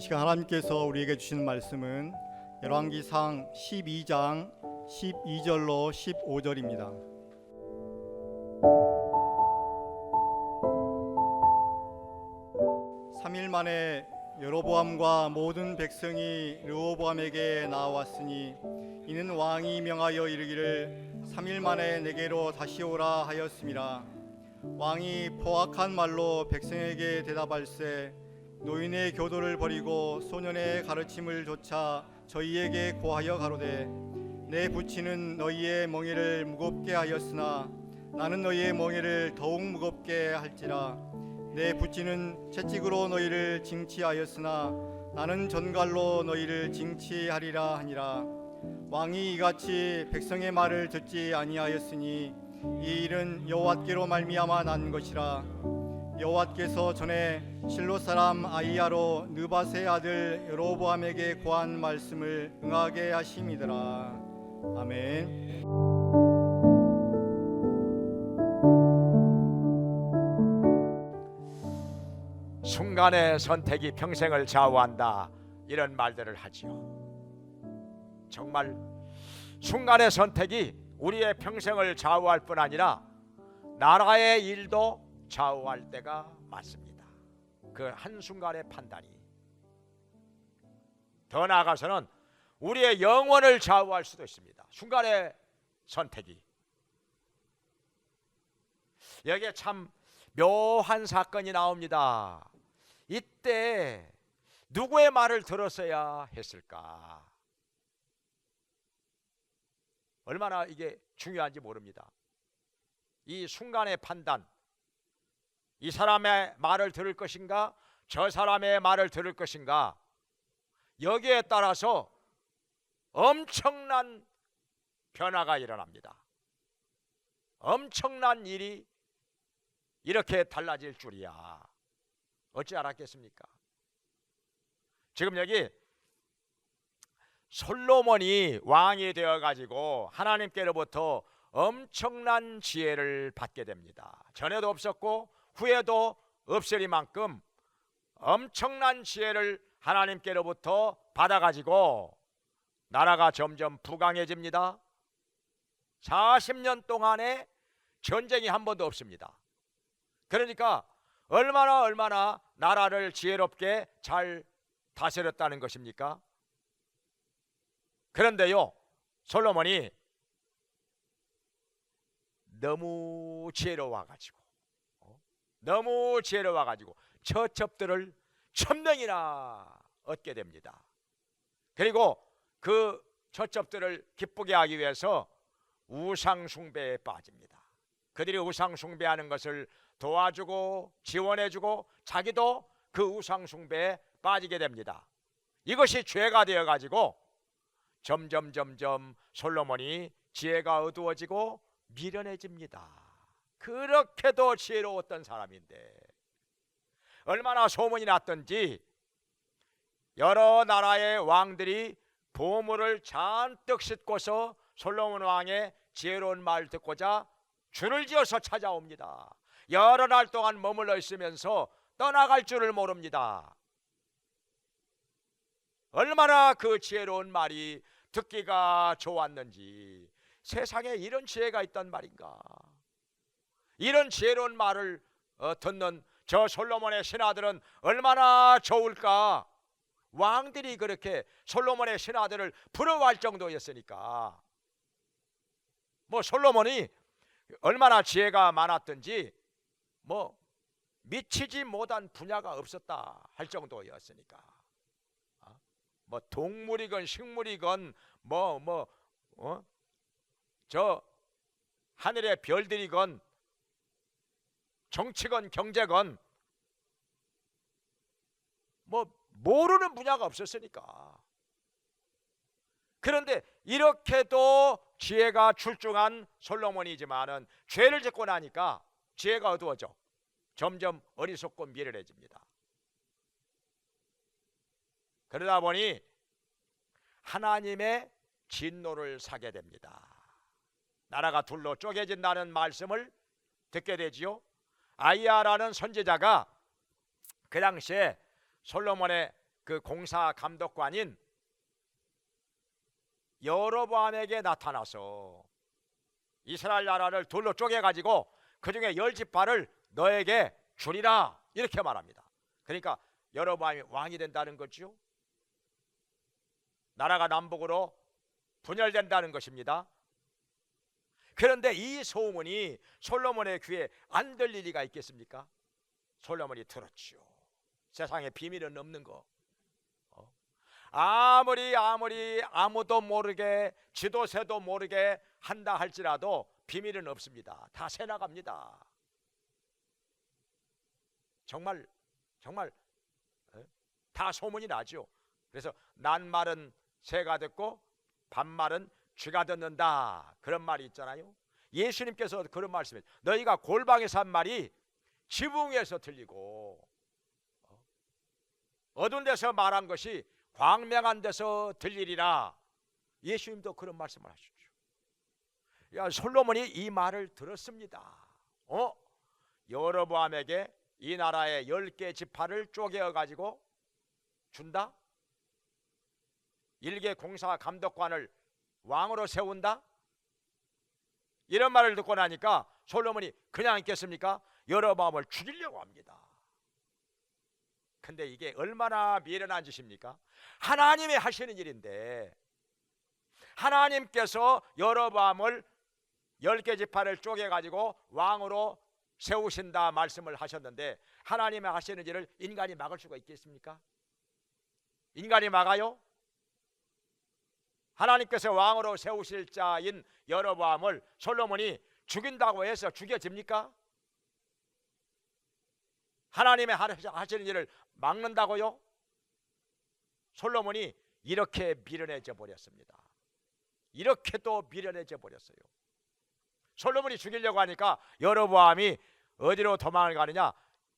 시간 하나님께서 우리에게 주신 말씀은 열왕기상 12장 12절로 15절입니다. 3일 만에 여로보암과 모든 백성이 르호보암에게 나왔으니 이는 왕이 명하여 이르기를 3일 만에 내게로 다시 오라 하였음이라. 왕이 포악한 말로 백성에게 대답할세 노인의 교도를 버리고 소년의 가르침을 조차 저희에게 고하여 가로되 내 부친은 너희의 멍에를 무겁게 하였으나 나는 너희의 멍에를 더욱 무겁게 할지라. 내 부친은 채찍으로 너희를 징치하였으나 나는 전갈로 너희를 징치하리라 하니라. 왕이 이같이 백성의 말을 듣지 아니하였으니 이 일은 여호와께로 말미암아 난 것이라. 여호와께서 전에 실로 사람 아히야로 느밧의 아들 여로보암에게 고한 말씀을 응하게 하심이더라. 아멘. 순간의 선택이 평생을 좌우한다, 이런 말들을 하지요. 정말 순간의 선택이 우리의 평생을 좌우할 뿐 아니라 나라의 일도 좌우할 때가 많습니다. 그 한순간의 판단이, 더 나아가서는 우리의 영혼을 좌우할 수도 있습니다. 순간의 선택이. 여기에 참 묘한 사건이 나옵니다. 이때 누구의 말을 들었어야 했을까? 얼마나 이게 중요한지 모릅니다. 이 순간의 판단, 이 사람의 말을 들을 것인가, 저 사람의 말을 들을 것인가, 여기에 따라서 엄청난 변화가 일어납니다. 엄청난 일이 이렇게 달라질 줄이야 어찌 알았겠습니까? 지금 여기 솔로몬이 왕이 되어가지고 하나님께로부터 엄청난 지혜를 받게 됩니다. 전에도 없었고 후에도 없으리만큼 엄청난 지혜를 하나님께로부터 받아가지고 나라가 점점 부강해집니다. 40년 동안에 전쟁이 한 번도 없습니다. 그러니까 얼마나 나라를 지혜롭게 잘 다스렸다는 것입니까? 그런데요, 솔로몬이 너무 지혜로워가지고 처첩들을 1000명이나 얻게 됩니다. 그리고 그 처첩들을 기쁘게 하기 위해서 우상 숭배에 빠집니다. 그들이 우상 숭배하는 것을 도와주고 지원해주고 자기도 그 우상 숭배에 빠지게 됩니다. 이것이 죄가 되어가지고 점점 솔로몬이 지혜가 어두워지고 미련해집니다. 그렇게도 지혜로웠던 사람인데 얼마나 소문이 났던지 여러 나라의 왕들이 보물을 잔뜩 싣고서 솔로몬 왕의 지혜로운 말 듣고자 줄을 지어서 찾아옵니다. 여러 날 동안 머물러 있으면서 떠나갈 줄을 모릅니다. 얼마나 그 지혜로운 말이 듣기가 좋았는지, 세상에 이런 지혜가 있단 말인가. 이런 지혜로운 말을 듣는 저 솔로몬의 신하들은 얼마나 좋을까. 왕들이 그렇게 솔로몬의 신하들을 부러워할 정도였으니까. 뭐 솔로몬이 얼마나 지혜가 많았던지 미치지 못한 분야가 없었다 할 정도였으니까. 뭐 동물이건 식물이건 저 하늘의 별들이건 정치건 경제건 모르는 분야가 없었으니까. 그런데 이렇게도 지혜가 출중한 솔로몬이지만은 죄를 짓고 나니까 지혜가 어두워져 점점 어리석고 미련해집니다. 그러다 보니 하나님의 진노를 사게 됩니다. 나라가 둘로 쪼개진다는 말씀을 듣게 되지요. 아히야라는 선지자가 그 당시에 솔로몬의 그 공사 감독관인 여로보암에게 나타나서 이스라엘 나라를 둘로 쪼개 가지고 그 중에 10지파를 너에게 주리라 이렇게 말합니다. 그러니까 여로보암이 왕이 된다는 거죠. 나라가 남북으로 분열된다는 것입니다. 그런데 이 소문이 솔로몬의 귀에 안 들릴 리가 있겠습니까? 솔로몬이 들었죠. 세상에 비밀은 없는 거. 아무리 아무도 모르게 지도새도 모르게 한다 할지라도 비밀은 없습니다. 다 새나갑니다. 정말 다 소문이 나죠. 그래서 낱말은 새가 듣고 반말은 쥐가 듣는다, 그런 말이 있잖아요. 예수님께서 그런 말씀을, 너희가 골방에서 한 말이 지붕에서 들리고 어두운 데서 말한 것이 광명한 데서 들리리라. 예수님도 그런 말씀을 하시죠. 야, 솔로몬이 이 말을 들었습니다. 여로보암에게 이 나라의 10개 지파를 쪼개어 가지고 준다? 1개 공사 감독관을 왕으로 세운다? 이런 말을 듣고 나니까 솔로몬이 그냥 있겠습니까? 여로보암을 죽이려고 합니다. 근데 이게 얼마나 미련한 짓입니까? 하나님이 하시는 일인데, 하나님께서 여로보암을 10개 지파를 쪼개 가지고 왕으로 세우신다 말씀을 하셨는데, 하나님이 하시는 일을 인간이 막을 수가 있겠습니까? 인간이 막아요? 하나님께서 왕으로 세우실 자인 여로보암을 솔로몬이 죽인다고 해서 죽여집니까? 하나님이 하시는 일을 막는다고요? 솔로몬이 이렇게 미련해져 버렸습니다. 이렇게 또 미련해져 버렸어요. 솔로몬이 죽이려고 하니까 여로보암이 어디로 도망을 가느냐?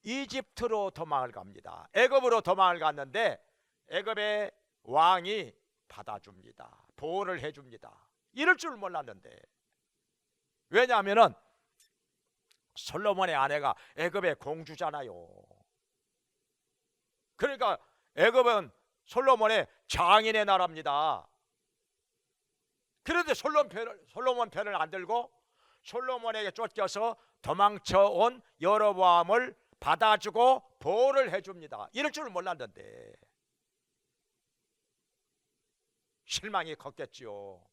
이집트로 도망을 갑니다. 애굽으로 도망을 갔는데 애굽의 왕이 받아줍니다. 보호를 해줍니다. 이럴 줄 몰랐는데, 왜냐하면은 솔로몬의 아내가 애굽의 공주잖아요. 그러니까 애굽은 솔로몬의 장인의 나라입니다. 그런데 솔로몬 편을 안 들고 솔로몬에게 쫓겨서 도망쳐온 여로보암을 받아주고 보호를 해줍니다. 이럴 줄 몰랐는데 실망이 컸겠지요.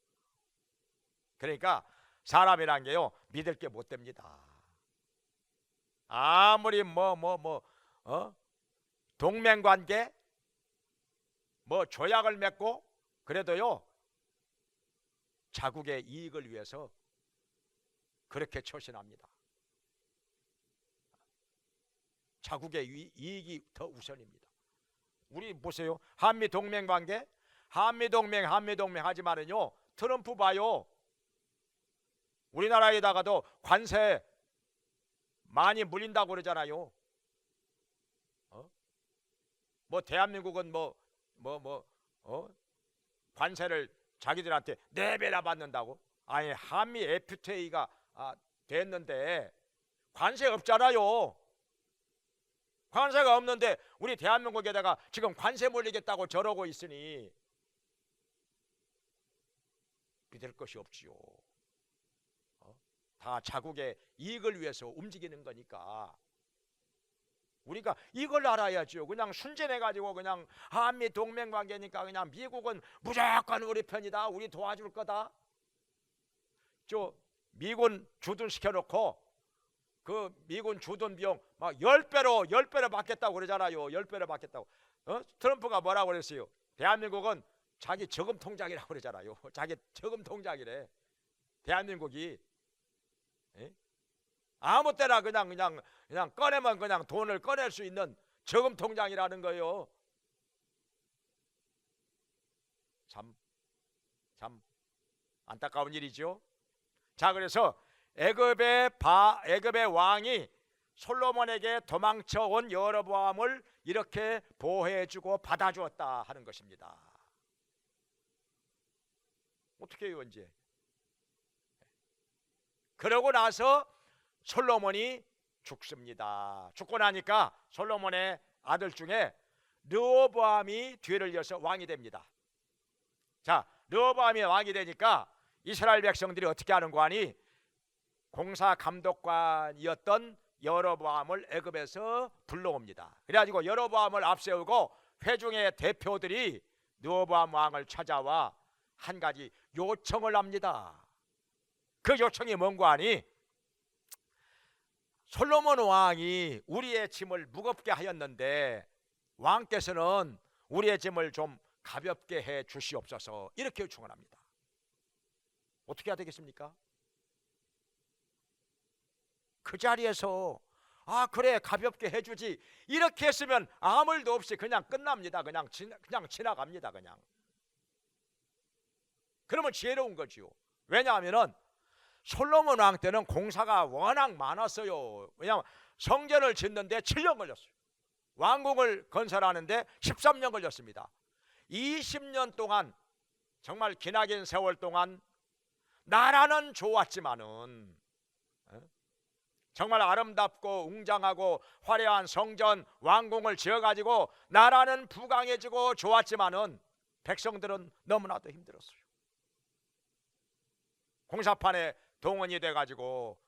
그러니까 사람이란 게요, 믿을 게 못 됩니다. 아무리 동맹관계 조약을 맺고 그래도요, 자국의 이익을 위해서 그렇게 처신합니다. 자국의 이익이 더 우선입니다. 우리 보세요. 한미동맹관계, 한미동맹 하지만은요, 트럼프 봐요. 우리나라에다가도 관세 많이 물린다고 그러잖아요. 대한민국은 관세를 자기들한테 4배나 받는다고? 아니, 한미 FTA가 됐는데 관세 없잖아요. 관세가 없는데 우리 대한민국에다가 지금 관세 물리겠다고 저러고 있으니 믿을 것이 없지요. 다 자국의 이익을 위해서 움직이는 거니까 우리가 이걸 알아야죠. 그냥 순진해가지고 그냥 한미 동맹 관계니까 그냥 미국은 무조건 우리 편이다, 우리 도와줄 거다, 미군 주둔 시켜놓고 그 미군 주둔 비용 막 10배로 받겠다고 그러잖아요. 10배로 받겠다고. 트럼프가 뭐라고 그랬어요? 대한민국은 자기 저금 통장이라고 그러잖아요. 자기 저금 통장이래, 대한민국이. 아무 때나 그냥 꺼내면 그냥 돈을 꺼낼 수 있는 저금 통장이라는 거예요. 참 안타까운 일이죠. 자, 그래서 애굽의 왕이 솔로몬에게 도망쳐 온 여로보암을 이렇게 보호해주고 받아주었다 하는 것입니다. 어떻게 해요, 이제? 그러고 나서 솔로몬이 죽습니다. 죽고 나니까 솔로몬의 아들 중에 르호보암이 뒤를 이어서 왕이 됩니다. 자, 르호보암이 왕이 되니까 이스라엘 백성들이 어떻게 하는 거 아니? 공사 감독관이었던 여로보암을 애굽에서 불러옵니다. 그래가지고 여로보암을 앞세우고 회중의 대표들이 르호보암 왕을 찾아와 한 가지 요청을 합니다. 그 요청이 뭔고 하니? 솔로몬 왕이 우리의 짐을 무겁게 하였는데 왕께서는 우리의 짐을 좀 가볍게 해 주시옵소서, 이렇게 요청을 합니다. 어떻게 해야 되겠습니까? 그 자리에서 그래 가볍게 해주지 이렇게 했으면 아무 일도 없이 그냥 끝납니다. 그냥 지나갑니다. 그냥. 그러면 지혜로운 거지요. 왜냐하면 솔로몬 왕 때는 공사가 워낙 많았어요. 왜냐하면 성전을 짓는데 7년 걸렸어요. 왕궁을 건설하는데 13년 걸렸습니다. 20년 동안, 정말 기나긴 세월 동안 나라는 좋았지만은, 정말 아름답고 웅장하고 화려한 성전 왕궁을 지어가지고 나라는 부강해지고 좋았지만은 백성들은 너무나도 힘들었어요. 공사판에 동원이 돼가지고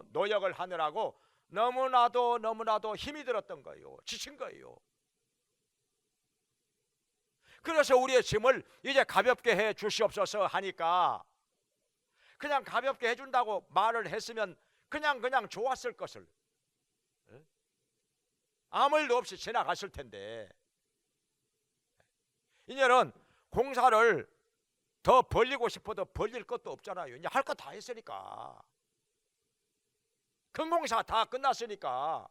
노역을 하느라고 너무나도 힘이 들었던 거예요. 지친 거예요. 그래서 우리의 짐을 이제 가볍게 해 주시옵소서 하니까, 그냥 가볍게 해준다고 말을 했으면 그냥 좋았을 것을, 아무 일도 없이 지나갔을 텐데, 이제는 공사를 더 벌리고 싶어도 벌릴 것도 없잖아요. 이제 할 거 다 했으니까, 큰 공사 다 끝났으니까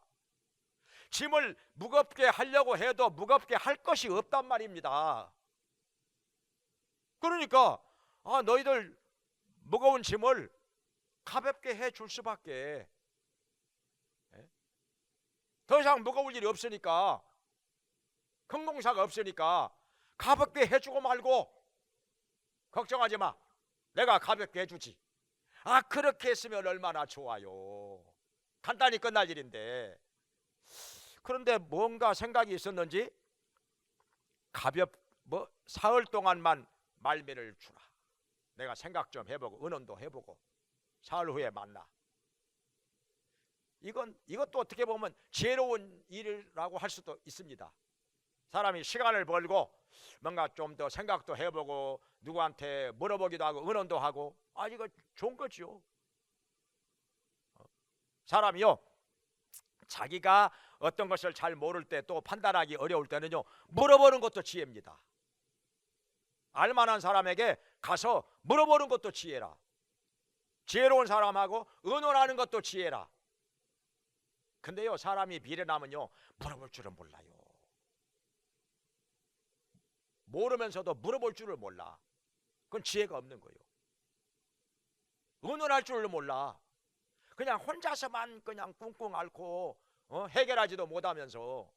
짐을 무겁게 하려고 해도 무겁게 할 것이 없단 말입니다. 그러니까 너희들 무거운 짐을 가볍게 해 줄 수밖에, 더 이상 무거울 일이 없으니까, 큰 공사가 없으니까 가볍게 해주고 말고 걱정하지 마, 내가 가볍게 해주지. 그렇게 했으면 얼마나 좋아요. 간단히 끝날 일인데. 그런데 뭔가 생각이 있었는지 사흘 동안만 말미를 주라. 내가 생각 좀 해보고 의논도 해보고 사흘 후에 만나. 이것도 어떻게 보면 지혜로운 일이라고 할 수도 있습니다. 사람이 시간을 벌고 뭔가 좀 더 생각도 해보고 누구한테 물어보기도 하고 의논도 하고, 이거 좋은 거지요. 사람이요, 자기가 어떤 것을 잘 모를 때, 또 판단하기 어려울 때는요, 물어보는 것도 지혜입니다. 알만한 사람에게 가서 물어보는 것도 지혜라. 지혜로운 사람하고 의논하는 것도 지혜라. 근데요, 사람이 미련하면요, 물어볼 줄은 몰라요. 모르면서도 물어볼 줄을 몰라. 그건 지혜가 없는 거예요. 의논할 줄을 몰라. 그냥 혼자서만 그냥 꿍꿍 앓고 해결하지도 못하면서,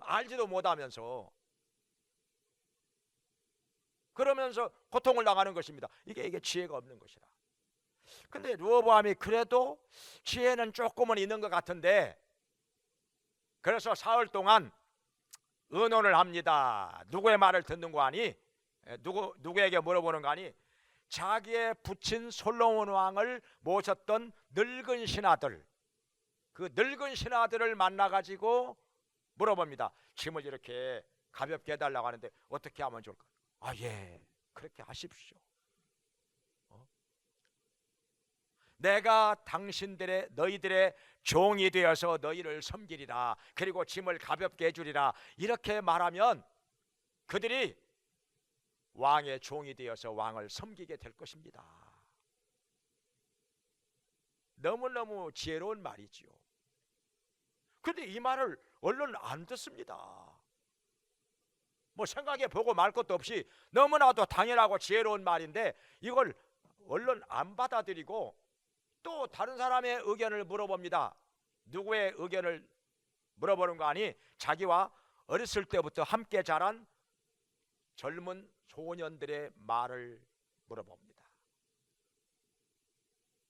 알지도 못하면서, 그러면서 고통을 당하는 것입니다. 이게 지혜가 없는 것이라. 근데 르호보암이 그래도 지혜는 조금은 있는 것 같은데, 그래서 사흘 동안 의논을 합니다. 누구의 말을 듣는 거 아니? 누구에게 물어보는 거 아니? 자기의 부친 솔로몬 왕을 모셨던 늙은 신하들, 그 늙은 신하들을 만나가지고 물어봅니다. 짐을 이렇게 가볍게 해달라고 하는데 어떻게 하면 좋을까? 예, 그렇게 하십시오. 내가 너희들의 종이 되어서 너희를 섬기리라. 그리고 짐을 가볍게 해주리라. 이렇게 말하면 그들이 왕의 종이 되어서 왕을 섬기게 될 것입니다. 너무너무 지혜로운 말이지요. 그런데 이 말을 얼른 안 듣습니다. 뭐 생각해 보고 말 것도 없이 너무나도 당연하고 지혜로운 말인데 이걸 얼른 안 받아들이고 또 다른 사람의 의견을 물어봅니다. 누구의 의견을 물어보는 거 아니? 자기와 어렸을 때부터 함께 자란 젊은 소년들의 말을 물어봅니다.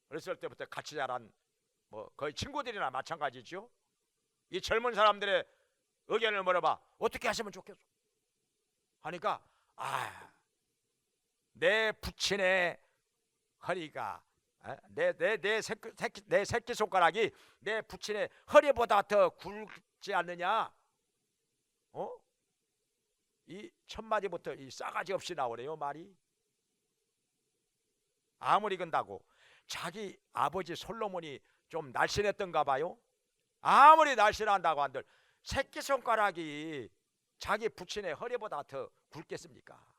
어렸을 때부터 같이 자란 거의 친구들이나 마찬가지죠. 이 젊은 사람들의 의견을 물어봐. 어떻게 하시면 좋겠어? 하니까 내 부친의 허리가 내 새끼 손가락이 내 부친의 허리보다 더 굵지 않느냐? 이 첫 마디부터 이 싸가지 없이 나오네요 말이. 아무리 근다고 자기 아버지 솔로몬이 좀 날씬했던가 봐요. 아무리 날씬한다고 한들 새끼손가락이 자기 부친의 허리보다 더 굵겠습니까?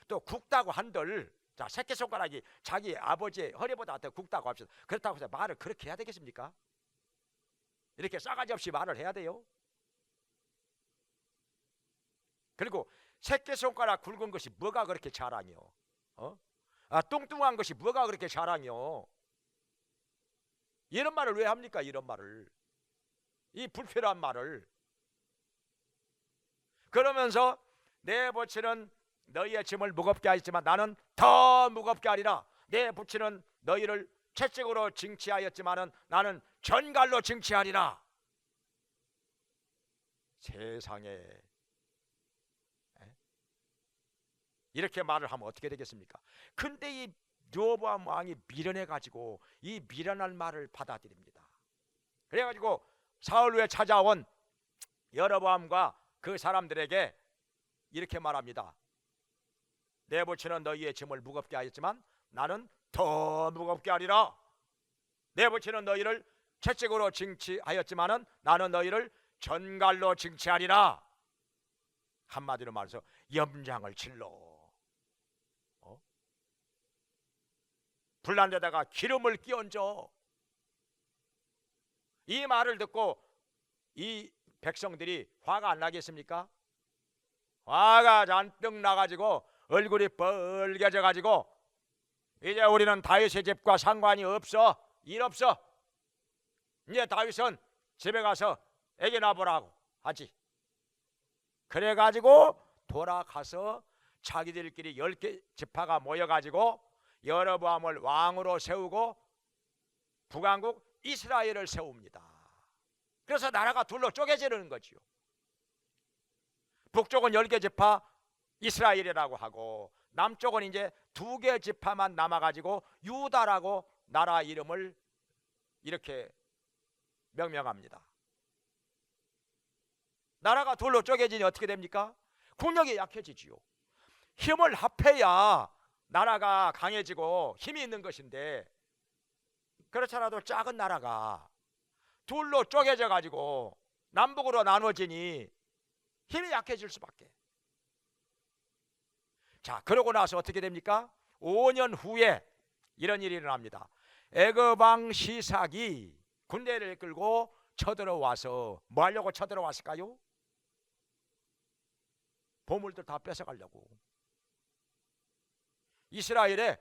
또 굵다고 한들 자 새끼손가락이 자기 아버지의 허리보다 더 굵다고 합시다. 그렇다고 해서 말을 그렇게 해야 되겠습니까? 이렇게 싸가지 없이 말을 해야 돼요? 그리고 새끼손가락 굵은 것이 뭐가 그렇게 자랑이요? 뚱뚱한 것이 뭐가 그렇게 자랑이요? 이런 말을 왜 합니까? 이런 말을, 이 불필요한 말을. 그러면서 내 부친은 너희의 짐을 무겁게 하였지만 나는 더 무겁게 하리라. 내 부친은 너희를 채찍으로 징치하였지만은 나는 전갈로 징치하리라. 세상에 이렇게 말을 하면 어떻게 되겠습니까? 근데 이 르호보암 왕이 미련해 가지고 이 미련한 말을 받아들입니다. 그래 가지고 사흘 후에 찾아온 여로보암과 그 사람들에게 이렇게 말합니다. 내 부친은 너희의 짐을 무겁게 하였지만 나는 더 무겁게 하리라. 내 부친은 너희를 채찍으로 징치하였지만은 나는 너희를 전갈로 징치하리라. 한마디로 말해서 염장을 질러 불난 데다가 기름을 끼얹어. 이 말을 듣고 이 백성들이 화가 안 나겠습니까? 화가 잔뜩 나가지고 얼굴이 빨개져 가지고 이제 우리는 다윗의 집과 상관이 없어. 일 없어. 이제 다윗은 집에 가서 애기 낳아보라고 하지. 그래 가지고 돌아가서 자기들끼리 10개 지파가 모여가지고 여로보암을 왕으로 세우고 북왕국 이스라엘을 세웁니다. 그래서 나라가 둘로 쪼개지는 거지요. 북쪽은 10개 지파 이스라엘이라고 하고 남쪽은 이제 2개 지파만 남아가지고 유다라고 나라 이름을 이렇게 명명합니다. 나라가 둘로 쪼개지니 어떻게 됩니까? 국력이 약해지지요. 힘을 합해야 나라가 강해지고 힘이 있는 것인데 그렇잖아도 작은 나라가 둘로 쪼개져 가지고 남북으로 나눠지니 힘이 약해질 수밖에. 자, 그러고 나서 어떻게 됩니까? 5년 후에 이런 일이 일어납니다. 애굽 왕 시삭이 군대를 끌고 쳐들어와서 뭐 하려고 쳐들어왔을까요? 보물들 다 뺏어가려고. 이스라엘에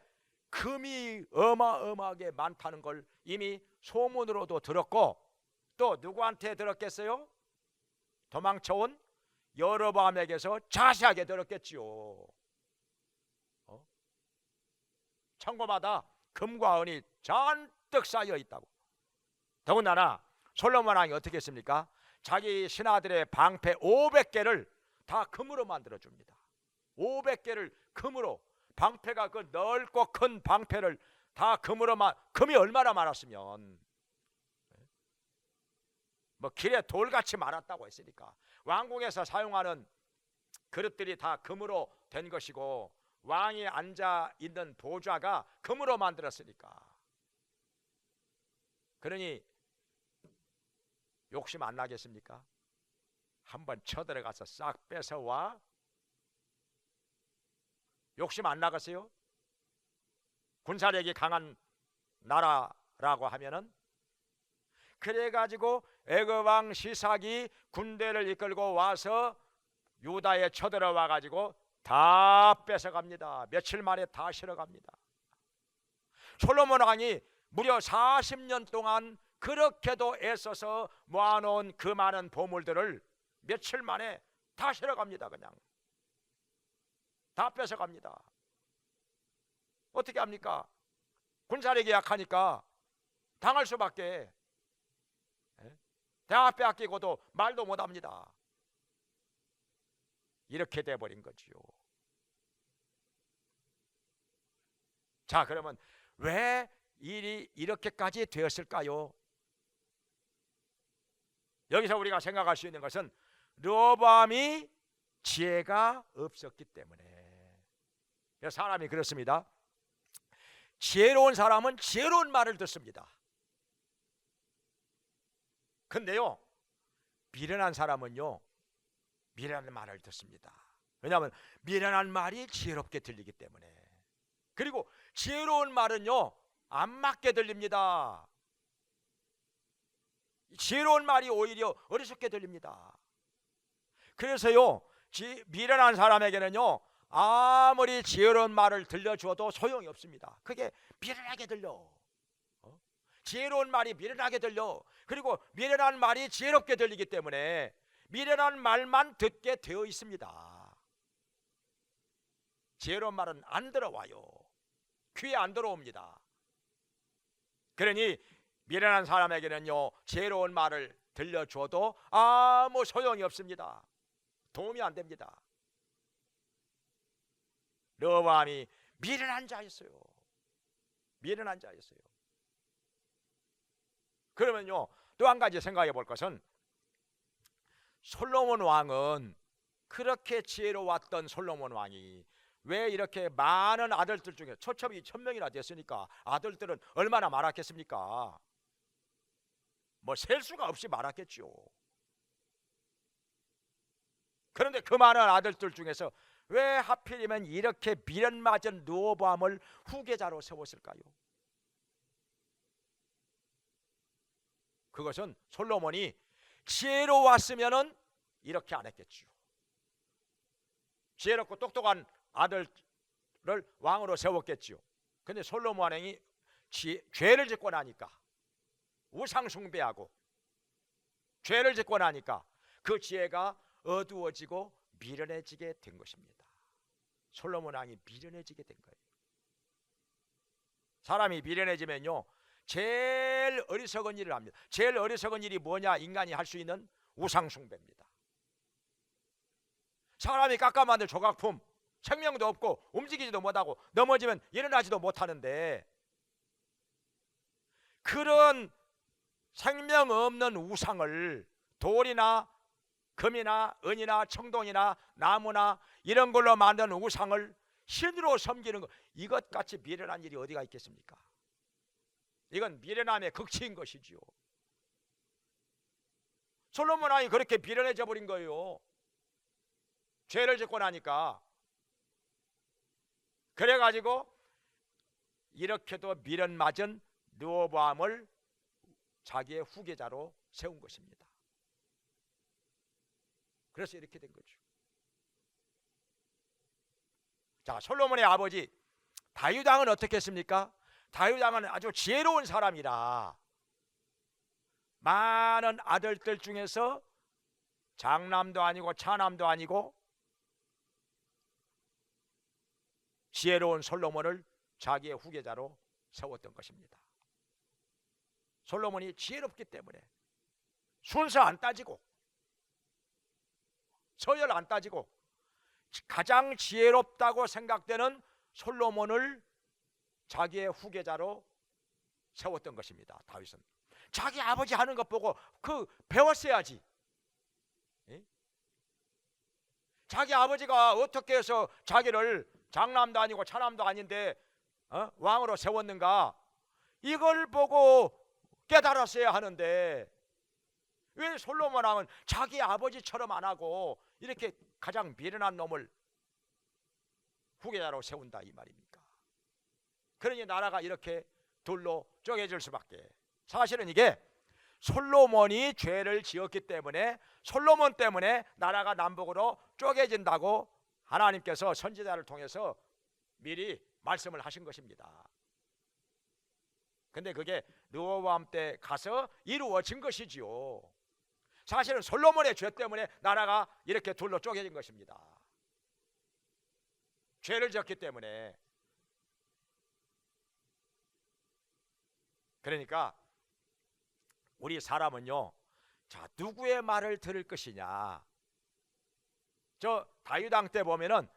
금이 어마어마하게 많다는 걸 이미 소문으로도 들었고 또 누구한테 들었겠어요? 도망쳐온 여로보암에게서 자세하게 들었겠지요. 창고마다 금과 은이 잔뜩 쌓여 있다고. 더군다나 솔로몬 왕이 어떻게 했습니까? 자기 신하들의 방패 500개를 다 금으로 만들어 줍니다. 500개를 금으로. 방패가 그 넓고 큰 방패를 다 금으로만. 금이 얼마나 많았으면 뭐 길에 돌같이 많았다고 했으니까. 왕궁에서 사용하는 그릇들이 다 금으로 된 것이고 왕이 앉아 있는 보좌가 금으로 만들었으니까. 그러니 욕심 안 나겠습니까? 한번 쳐들어가서 싹 뺏어와. 욕심 안 나겠어요? 군사력이 강한 나라라고 하면은. 그래가지고 애굽 왕 시삭이 군대를 이끌고 와서 유다에 쳐들어와 가지고 다 뺏어갑니다. 며칠 만에 다 실어갑니다. 솔로몬 왕이 무려 40년 동안 그렇게도 애써서 모아놓은 그 많은 보물들을 며칠 만에 다 실어갑니다. 그냥 다 뺏어갑니다. 어떻게 합니까? 군사력이 약하니까 당할 수밖에. 대학 빼앗기고도 말도 못합니다. 이렇게 돼버린 거지요. 자, 그러면 왜 일이 이렇게까지 되었을까요? 여기서 우리가 생각할 수 있는 것은 르호보암이 지혜가 없었기 때문에. 사람이 그렇습니다. 지혜로운 사람은 지혜로운 말을 듣습니다. 근데요, 미련한 사람은요, 미련한 말을 듣습니다. 왜냐하면 미련한 말이 지혜롭게 들리기 때문에. 그리고 지혜로운 말은요, 안 맞게 들립니다. 지혜로운 말이 오히려 어리석게 들립니다. 그래서요, 미련한 사람에게는요, 아무리 지혜로운 말을 들려주어도 소용이 없습니다. 그게 미련하게 들려. 지혜로운 말이 미련하게 들려. 그리고 미련한 말이 지혜롭게 들리기 때문에 미련한 말만 듣게 되어 있습니다. 지혜로운 말은 안 들어와요. 귀에 안 들어옵니다. 그러니 미련한 사람에게는요, 지혜로운 말을 들려줘도 아무 소용이 없습니다. 도움이 안 됩니다. 르호보암이 미련한 자였어요. 미련한 자였어요. 그러면요, 또 한 가지 생각해 볼 것은, 솔로몬 왕은, 그렇게 지혜로웠던 솔로몬 왕이 왜 이렇게 많은 아들들 중에, 처첩이 1000명이나 됐으니까 아들들은 얼마나 많았겠습니까? 뭐 셀 수가 없이 많았겠죠. 그런데 그 많은 아들들 중에서 왜 하필이면 이렇게 미련맞은 르호보암을 후계자로 세웠을까요? 그것은 솔로몬이 지혜로웠으면은 이렇게 안 했겠지요. 지혜롭고 똑똑한 아들을 왕으로 세웠겠지요. 근데 솔로몬 왕이 죄를 짓고 나니까, 우상 숭배하고 죄를 짓고 나니까 그 지혜가 어두워지고 미련해지게 된 것입니다. 솔로몬 왕이 미련해지게 된 거예요. 사람이 미련해지면요, 제일 어리석은 일을 합니다. 제일 어리석은 일이 뭐냐? 인간이 할 수 있는 우상 숭배입니다. 사람이 깎아만들 조각품, 생명도 없고 움직이지도 못하고 넘어지면 일어나지도 못하는데, 그런 생명 없는 우상을 돌이나 금이나 은이나 청동이나 나무나 이런 걸로 만든 우상을 신으로 섬기는 것, 이것같이 미련한 일이 어디가 있겠습니까? 이건 미련함의 극치인 것이지요. 솔로몬 왕이 그렇게 미련해져 버린 거예요. 죄를 짓고 나니까. 그래가지고 이렇게도 미련 맞은 르호보암을 자기의 후계자로 세운 것입니다. 그래서 이렇게 된 거죠. 자, 솔로몬의 아버지 다윗 왕은 어떻게 했습니까? 다윗 왕은 아주 지혜로운 사람이라 많은 아들들 중에서 장남도 아니고 차남도 아니고 지혜로운 솔로몬을 자기의 후계자로 세웠던 것입니다. 솔로몬이 지혜롭기 때문에 순서 안 따지고 서열 안 따지고 가장 지혜롭다고 생각되는 솔로몬을 자기의 후계자로 세웠던 것입니다. 다윗은 자기 아버지 하는 것 보고 배웠어야지. 자기 아버지가 어떻게 해서 자기를 장남도 아니고 차남도 아닌데 왕으로 세웠는가, 이걸 보고 깨달았어야 하는데 왜 솔로몬 왕은 자기 아버지처럼 안 하고 이렇게 가장 미련한 놈을 후계자로 세운다 이 말입니까? 그러니 나라가 이렇게 둘로 쪼개질 수밖에. 사실은 이게 솔로몬이 죄를 지었기 때문에, 솔로몬 때문에 나라가 남북으로 쪼개진다고 하나님께서 선지자를 통해서 미리 말씀을 하신 것입니다. 근데 그게 르호보암 때 가서 이루어진 것이지요. 사실은 솔로몬의 죄 때문에 나라가 이렇게 둘로 쪼개진 것입니다. 죄를 지었기 때문에. 그러니까 우리 사람은요, 자, 누구의 말을 들을 것이냐? 저 다윗 왕 때 보면은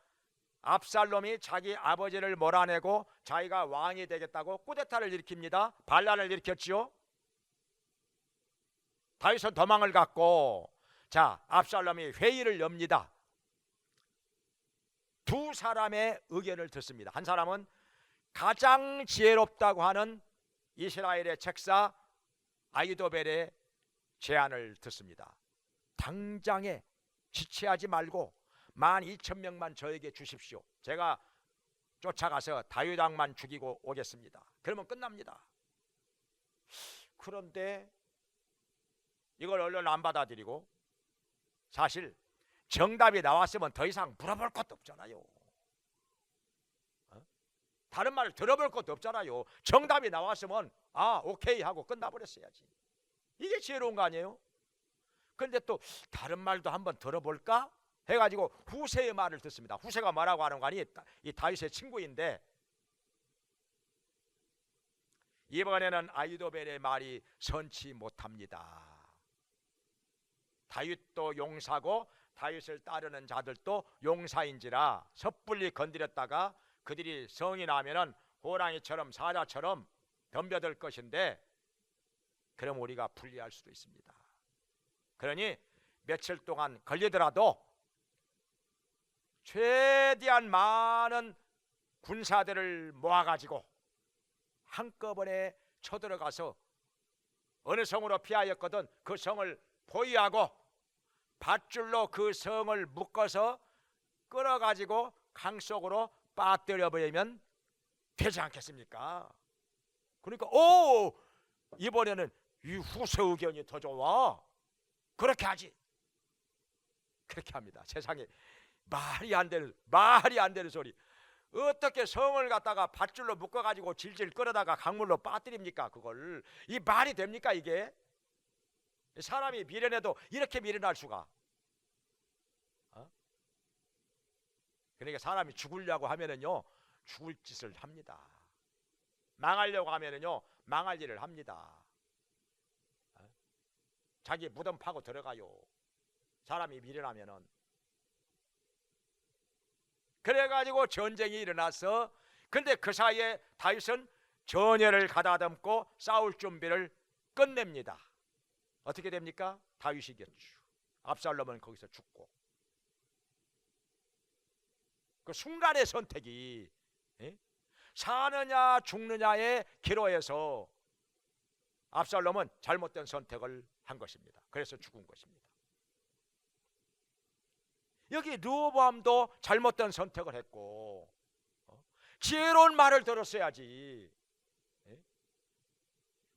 압살롬이 자기 아버지를 몰아내고 자기가 왕이 되겠다고 쿠데타를 일으킵니다. 반란을 일으켰지요. 다윗은 도망을 갔고, 자, 압살롬이 회의를 엽니다. 두 사람의 의견을 듣습니다. 한 사람은 가장 지혜롭다고 하는 이스라엘의 책사 아히도벨의 제안을 듣습니다. 당장에 지체하지 말고 12,000명만 저에게 주십시오. 제가 쫓아가서 다윗 왕만 죽이고 오겠습니다. 그러면 끝납니다. 그런데 이걸 얼른 안 받아들이고, 사실 정답이 나왔으면 더 이상 물어볼 것도 없잖아요. 다른 말을 들어볼 것도 없잖아요. 정답이 나왔으면 오케이 하고 끝나버렸어야지. 이게 지혜로운 거 아니에요? 그런데 또 다른 말도 한번 들어볼까 해가지고 후세의 말을 듣습니다. 후세가 뭐라고 하는 거 아니? 이 다윗의 친구인데, 이번에는 아히도벨의 말이 선치 못합니다. 다윗도 용사고 다윗을 따르는 자들도 용사인지라 섣불리 건드렸다가 그들이 성이 나면은 호랑이처럼 사자처럼 덤벼들 것인데, 그럼 우리가 불리할 수도 있습니다. 그러니 며칠 동안 걸리더라도 최대한 많은 군사들을 모아가지고 한꺼번에 쳐들어가서 어느 성으로 피하였거든 그 성을 포위하고 밧줄로 그 성을 묶어서 끌어가지고 강 속으로 빠뜨려 버리면 되지 않겠습니까? 그러니까 이번에는 이 후세 의견이 더 좋아. 그렇게 하지. 그렇게 합니다. 세상에 말이 안 되는 소리. 어떻게 성을 갖다가 밧줄로 묶어가지고 질질 끌어다가 강물로 빠뜨립니까? 그걸 이 말이 됩니까? 이게 사람이 미련해도 이렇게 미련할 수가. 그러니까 사람이 죽으려고 하면은요 죽을 짓을 합니다. 망하려고 하면은요 망할 일을 합니다. 자기 무덤 파고 들어가요. 사람이 미련하면은. 그래가지고 전쟁이 일어나서, 근데 그 사이에 다윗은 전열을 가다듬고 싸울 준비를 끝냅니다. 어떻게 됩니까? 다윗이 이겼죠. 압살롬은 거기서 죽고. 그 순간의 선택이 사느냐 죽느냐의 기로에서 압살롬은 잘못된 선택을 한 것입니다. 그래서 죽은 것입니다. 여기 르호보암도 잘못된 선택을 했고, 지혜로운 말을 들었어야지.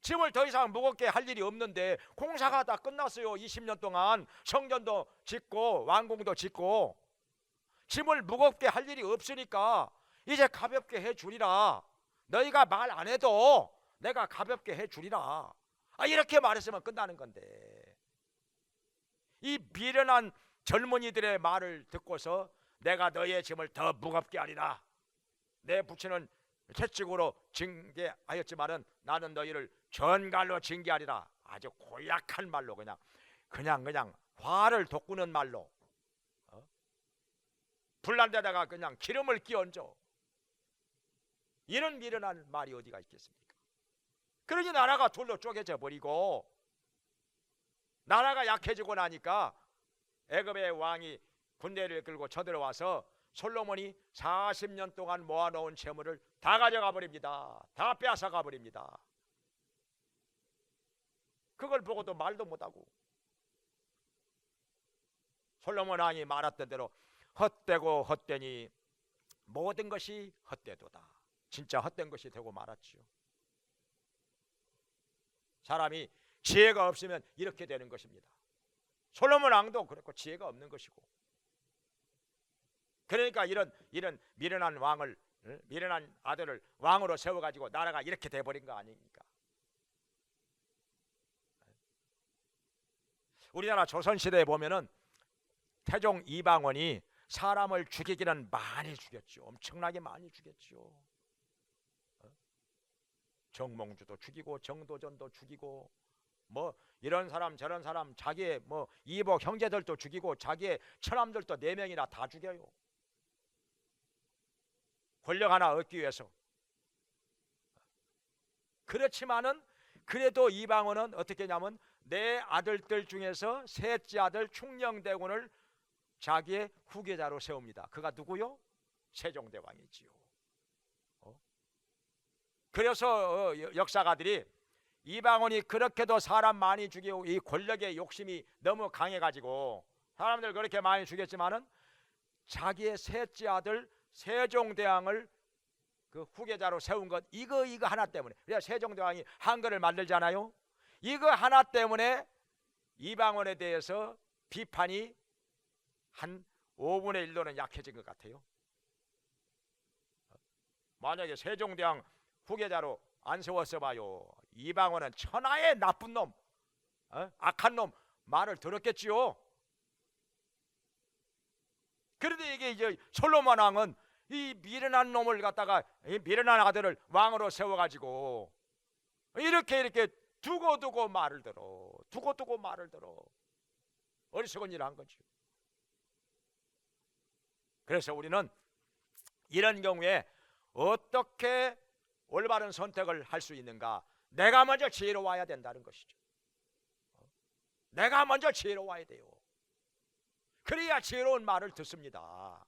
짐을 더 이상 무겁게 할 일이 없는데 공사가 다 끝났어요. 20년 동안 성전도 짓고 왕궁도 짓고 짐을 무겁게 할 일이 없으니까 이제 가볍게 해주리라. 너희가 말 안 해도 내가 가볍게 해주리라. 이렇게 말했으면 끝나는 건데, 이 미련한 젊은이들의 말을 듣고서 내가 너희의 짐을 더 무겁게 하리라. 내 부친은 채찍으로 징계하였지만은 나는 너희를 전갈로 징계하리라. 아주 고약한 말로 그냥 화를 돋구는 말로 불난 데다가 그냥 기름을 끼얹어. 이런 미련한 말이 어디가 있겠습니까? 그러니 나라가 둘로 쪼개져 버리고, 나라가 약해지고 나니까 애굽의 왕이 군대를 끌고 쳐들어와서 솔로몬이 40년 동안 모아놓은 재물을 다 가져가 버립니다. 다 빼앗아가 버립니다. 그걸 보고도 말도 못하고, 솔로몬 왕이 말했던 대로 헛되고 헛되니 모든 것이 헛되도다. 진짜 헛된 것이 되고 말았지요. 사람이 지혜가 없으면 이렇게 되는 것입니다. 솔로몬 왕도 그렇고 지혜가 없는 것이고, 그러니까 이런 미련한 왕을, 미련한 아들을 왕으로 세워가지고 나라가 이렇게 돼버린 거 아닙니까? 우리나라 조선시대에 보면은 태종 이방원이 사람을 죽이기는 많이 죽였죠. 엄청나게 많이 죽였죠. 정몽주도 죽이고 정도전도 죽이고 뭐 이런 사람 저런 사람 자기의 뭐 이복 형제들도 죽이고 자기의 처남들도 4명이나 다 죽여요. 권력 하나 얻기 위해서. 그렇지만은 그래도 이방원은 어떻게 했냐면 내 아들들 중에서 셋째 아들 충녕대군을 자기의 후계자로 세웁니다. 그가 누구요? 세종대왕이지요. 그래서 역사가들이 이방원이 그렇게도 사람 많이 죽이고 이 권력의 욕심이 너무 강해가지고 사람들 그렇게 많이 죽였지만은 자기의 셋째 아들 세종대왕을 그 후계자로 세운 것 이거 하나 때문에. 그래서 세종대왕이 한글을 만들잖아요. 이거 하나 때문에 이방원에 대해서 비판이 한 5분의 1로는 약해진 것 같아요. 만약에 세종대왕 후계자로 안 세웠어 봐요. 이방원은 천하의 나쁜 놈, 악한 놈 말을 들었겠지요. 그런데 이게 이제 솔로몬 왕은 이 미련한 놈을 갖다가 미련한 아들을 왕으로 세워가지고 이렇게 두고 말을 들어. 두고 말을 들어. 어리석은 일을 한 거죠. 그래서 우리는 이런 경우에 어떻게 올바른 선택을 할 수 있는가? 내가 먼저 지혜로워야 된다는 것이죠. 내가 먼저 지혜로워야 돼요. 그래야 지혜로운 말을 듣습니다.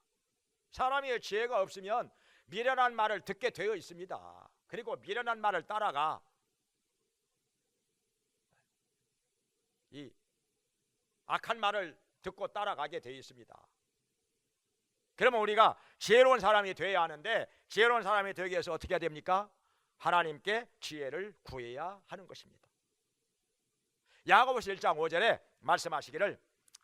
사람이 지혜가 없으면 미련한 말을 듣게 되어 있습니다. 그리고 미련한 말을 따라가 이 악한 말을 듣고 따라가게 되어 있습니다. 그러면 우리가 지혜로운 사람이 되어야 하는데 지혜로운 사람이 되기 위해서 어떻게 해야 됩니까? 하나님께 지혜를 구해야 하는 것입니다. 야고보서 1장 5절에 말씀하시기를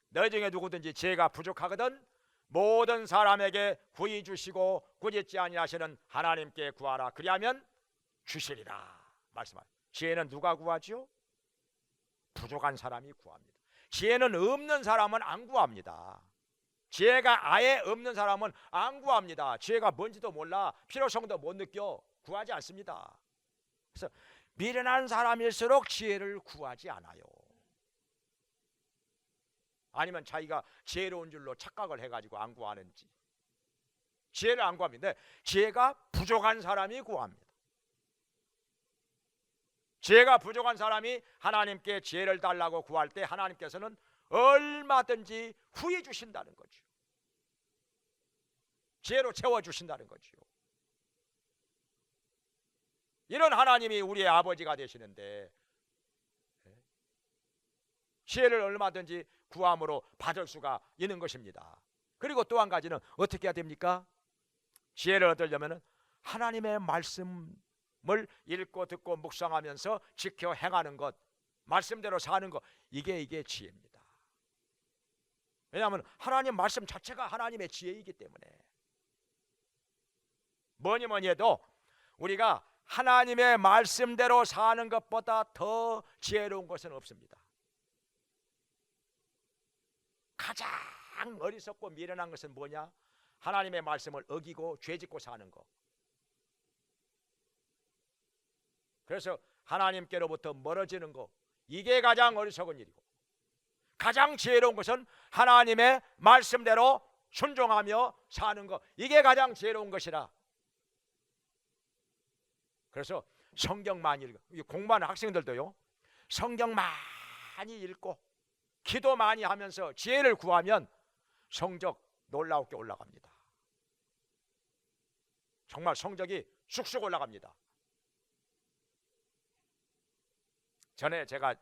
너희 중에 누구든지 지혜가 부족하거든 모든 사람에게 구히 주시고 꾸짖지 아니하시는 하나님께 구하라 그리하면 주시리라 말씀하세요. 지혜는 누가 구하죠? 부족한 사람이 구합니다. 지혜는 없는 사람은 안 구합니다. 지혜가 아예 없는 사람은 안 구합니다. 지혜가 뭔지도 몰라 필요성도 못 느껴 구하지 않습니다. 그래서 미련한 사람일수록 지혜를 구하지 않아요. 아니면 자기가 지혜로운 줄로 착각을 해가지고 안 구하는지. 지혜를 안 구합니다. 지혜가 부족한 사람이 구합니다. 지혜가 부족한 사람이 하나님께 지혜를 달라고 구할 때 하나님께서는 얼마든지 후해 주신다는 거죠. 지혜로 채워주신다는 거죠. 이런 하나님이 우리의 아버지가 되시는데 지혜를 얼마든지 구함으로 받을 수가 있는 것입니다. 그리고 또 한 가지는 어떻게 해야 됩니까? 지혜를 얻으려면 하나님의 말씀을 읽고 듣고 묵상하면서 지켜 행하는 것, 말씀대로 사는 것, 이게 지혜입니다. 왜냐하면 하나님 말씀 자체가 하나님의 지혜이기 때문에 뭐니 해도 우리가 하나님의 말씀대로 사는 것보다 더 지혜로운 것은 없습니다. 가장 어리석고 미련한 것은 뭐냐? 하나님의 말씀을 어기고 죄짓고 사는 것. 그래서 하나님께로부터 멀어지는 것, 이게 가장 어리석은 일이고 가장 지혜로운 것은 하나님의 말씀대로 순종하며 사는 것, 이게 가장 지혜로운 것이라. 그래서 성경 많이 읽어. 공부하는 학생들도요, 성경 많이 읽고 기도 많이 하면서 지혜를 구하면 성적 놀라우게 올라갑니다. 정말 성적이 쑥쑥 올라갑니다. 전에 제가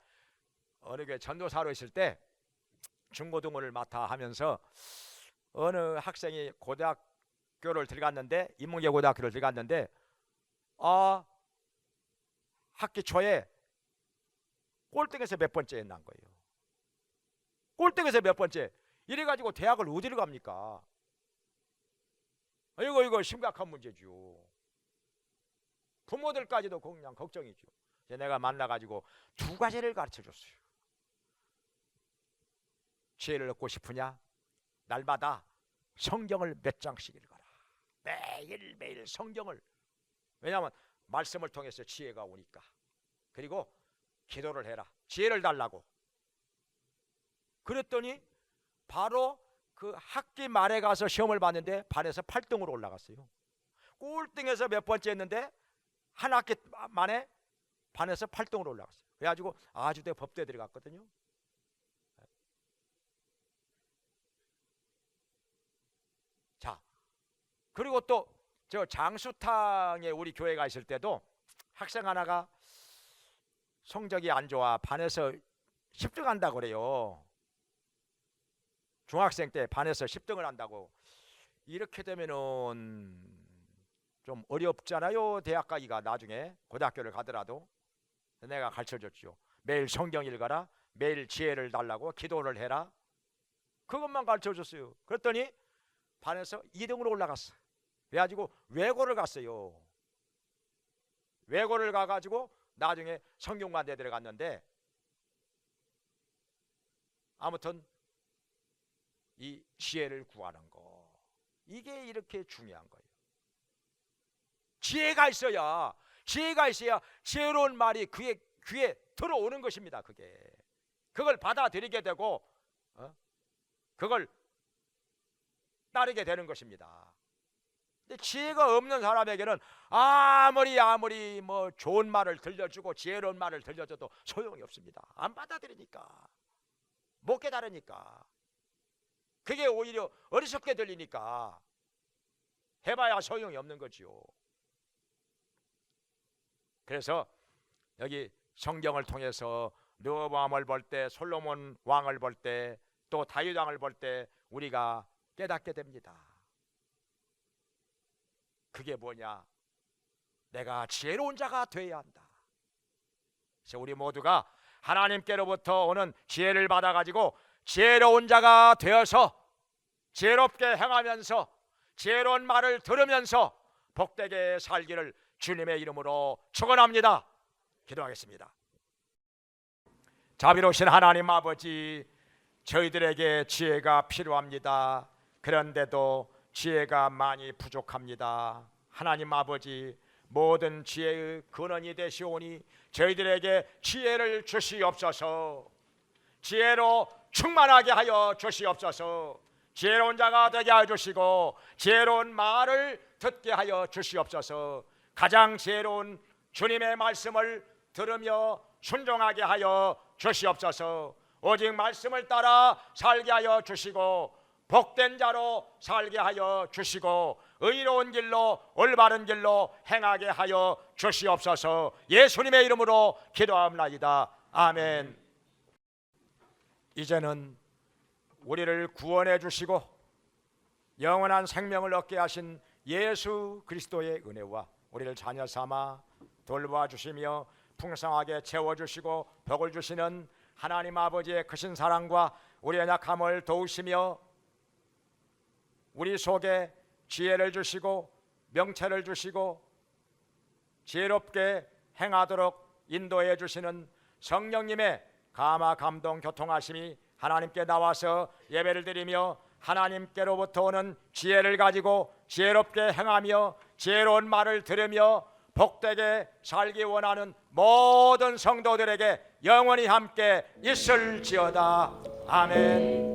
어느 교회 전도사로 있을 때 중고등부를 맡아 하면서 어느 학생이 고등학교를 들어갔는데, 인문계 고등학교를 들어갔는데 학기 초에 꼴등에서 몇 번째에 난 거예요. 꼴등에서 몇 번째. 이래가지고 대학을 어디로 갑니까? 이거 심각한 문제죠. 부모들까지도 그냥 걱정이죠. 내가 만나가지고 두 가지를 가르쳐줬어요. 지혜를 얻고 싶으냐? 날마다 성경을 몇 장씩 읽어라. 매일매일 성경을. 왜냐하면 말씀을 통해서 지혜가 오니까. 그리고 기도를 해라. 지혜를 달라고. 그랬더니 바로 그 학기 말에 가서 시험을 봤는데 반에서 8등으로 올라갔어요. 꼴등에서 몇 번째 했는데 한 학기 만에 반에서 8등으로 올라갔어요. 그래가지고 아주대 법대에 들어갔거든요. 자, 그리고 또 저 장수탕에 우리 교회가 있을 때도 학생 하나가 성적이 안 좋아 반에서 10등 한다고 그래요. 중학생 때 반에서 10등을 한다고. 이렇게 되면은 좀 어렵잖아요. 대학 가기가 나중에 고등학교를 가더라도. 내가 가르쳐줬죠. 매일 성경 읽어라. 매일 지혜를 달라고 기도를 해라. 그것만 가르쳐줬어요. 그랬더니 반에서 2등으로 올라갔어. 그래가지고 외고를 갔어요. 외고를 가가지고 나중에 성균관대에 들어갔는데 아무튼 이 지혜를 구하는 거, 이게 이렇게 중요한 거예요. 지혜가 있어야 지혜로운 말이 그의 귀에 들어오는 것입니다. 그걸 받아들이게 되고 그걸 따르게 되는 것입니다. 근데 지혜가 없는 사람에게는 아무리 뭐 좋은 말을 들려주고 지혜로운 말을 들려줘도 소용이 없습니다. 안 받아들이니까, 못 깨달으니까. 그게 오히려 어리석게 들리니까 해봐야 소용이 없는 거지요. 그래서 여기 성경을 통해서 르호보암을 볼 때, 솔로몬 왕을 볼 때, 또 다윗 왕을 볼 때 우리가 깨닫게 됩니다. 그게 뭐냐? 내가 지혜로운 자가 되어야 한다. 그래서 우리 모두가 하나님께로부터 오는 지혜를 받아가지고 지혜로운 자가 되어서 지혜롭게 행하면서 지혜로운 말을 들으면서 복되게 살기를 주님의 이름으로 축원합니다. 기도하겠습니다. 자비로우신 하나님 아버지, 저희들에게 지혜가 필요합니다. 그런데도 지혜가 많이 부족합니다. 하나님 아버지, 모든 지혜의 근원이 되시오니 저희들에게 지혜를 주시옵소서. 지혜로 충만하게 하여 주시옵소서. 지혜로운 자가 되게 하여 주시고 지혜로운 말을 듣게 하여 주시옵소서. 가장 지혜로운 주님의 말씀을 들으며 순종하게 하여 주시옵소서. 오직 말씀을 따라 살게 하여 주시고 복된 자로 살게 하여 주시고 의로운 길로 올바른 길로 행하게 하여 주시옵소서. 예수님의 이름으로 기도합니다. 아멘. 이제는 우리를 구원해 주시고 영원한 생명을 얻게 하신 예수 그리스도의 은혜와 우리를 자녀 삼아 돌보아 주시며 풍성하게 채워주시고 복을 주시는 하나님 아버지의 크신 사랑과 우리의 약함을 도우시며 우리 속에 지혜를 주시고 명철을 주시고 지혜롭게 행하도록 인도해 주시는 성령님의 감화 감동 교통하심이 하나님께 나와서 예배를 드리며 하나님께로부터 오는 지혜를 가지고 지혜롭게 행하며 지혜로운 말을 들으며 복되게 살기 원하는 모든 성도들에게 영원히 함께 있을지어다. 아멘.